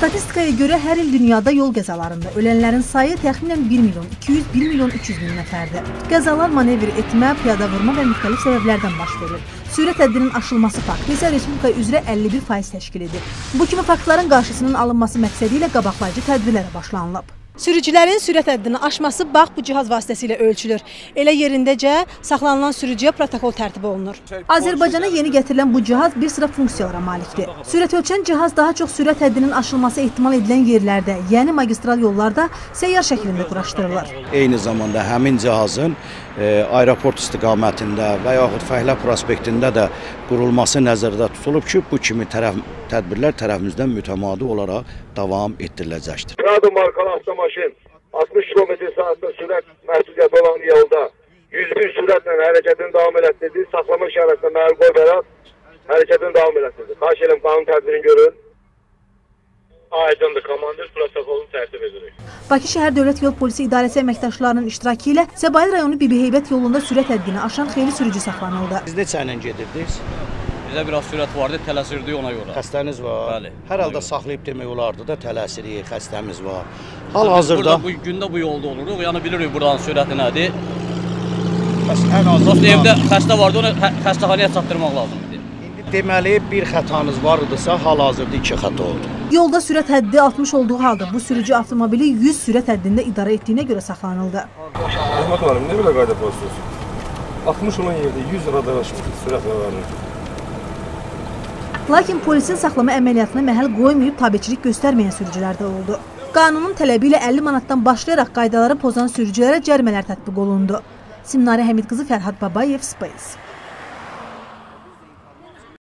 Statistikaya görə hər il dünyada yol qəzalarında ölənlərin sayı təxminən 1 milyon 200, 1 milyon 300 min nəfərdir. Qəzalar manevr etmə, piyada vurma və müxtəlif səbəblərdən baş verir. Sürət həddinin aşılması faktı isə Respublika üzrə 51% təşkil edir. Bu kimi faktların qarşısının alınması məqsədi ilə qabaqlayıcı tədbirlərə başlanılıb. Sürücülərin sürət həddini aşması bax bu cihaz vasitəsilə ölçülür. Elə yerindəcə saxlanılan sürücüyə protokol tərtib olunur. Azərbaycana yeni gətirilən bu cihaz bir sıra funksiyalara malikdir. Sürət ölçən cihaz daha çox sürət həddinin aşılması ehtimal edilən yerlərdə, yəni magistral yollarda səyyar şəklində quraşdırılır. Eyni zamanda həmin cihazın aeroport istiqamətində və yaxud Fəhlə prospektində də qurulması nəzərdə tutulub ki, bu kimi tədbirlər tərəfimizdən mütəmadi olaraq davam etdiriləcəkdir. Prado markalı avtomaşın 60 km/saatda sürət məhdudiyyəti olan yolda 101 sürətlə hərəkətini davam elətdirdi. Saxlama işarətinə məhəl qoyaraq hərəkətini davam elətdirdi. Xahiş edirəm, qanun tədbirini görün. Aydındır, komandir protokolunu tərtib edirik. Bakı Şəhər Dövlət Yol Polisi İdarəsi əməkdaşlarının iştirakı ilə Səbail rayonu Bibiheybət yolunda sürət həddini aşan xeyli sürücü saxlanıldı. Siz neçə ilə gedirdiniz? Bizdə biraz sürət vardı, tələsirdik ona görə. Xəstəniz var? Bəli. Hər halda saxlayıb demək olardı da tələsirik, xəstəmiz var. Hal-hazırda bu gündə bu yolda oluruq, yəni bilirik buranın sürəti nədir. Ən azından evdə xəstə vardı, onu xəstəxanaya çatdırmaq lazımdır. Deməli, bir xətanız var idisə, hal-hazırda 2 xəta oldu. Yolda sürət həddi 60 olduğu halda bu sürücü avtomobili 100 sürət həddində idarə etdiyinə görə saxlanıldı. Rəhmət hanım, nə belə qayda pozduğunuz? 60 olan yerdə 100 radar aşmışdır sürət məqamını. Lakin polisin saxlama əməliyyatına məhəl qoymayıb tabeçilik göstərməyən sürücülər də oldu. Qanunun tələbi ilə 50 manatdan başlayaraq qaydaları pozan sürücülərə cərimələr tətbiq olundu. Simnarə Həmidqızı, Fərhad Babayev, Space.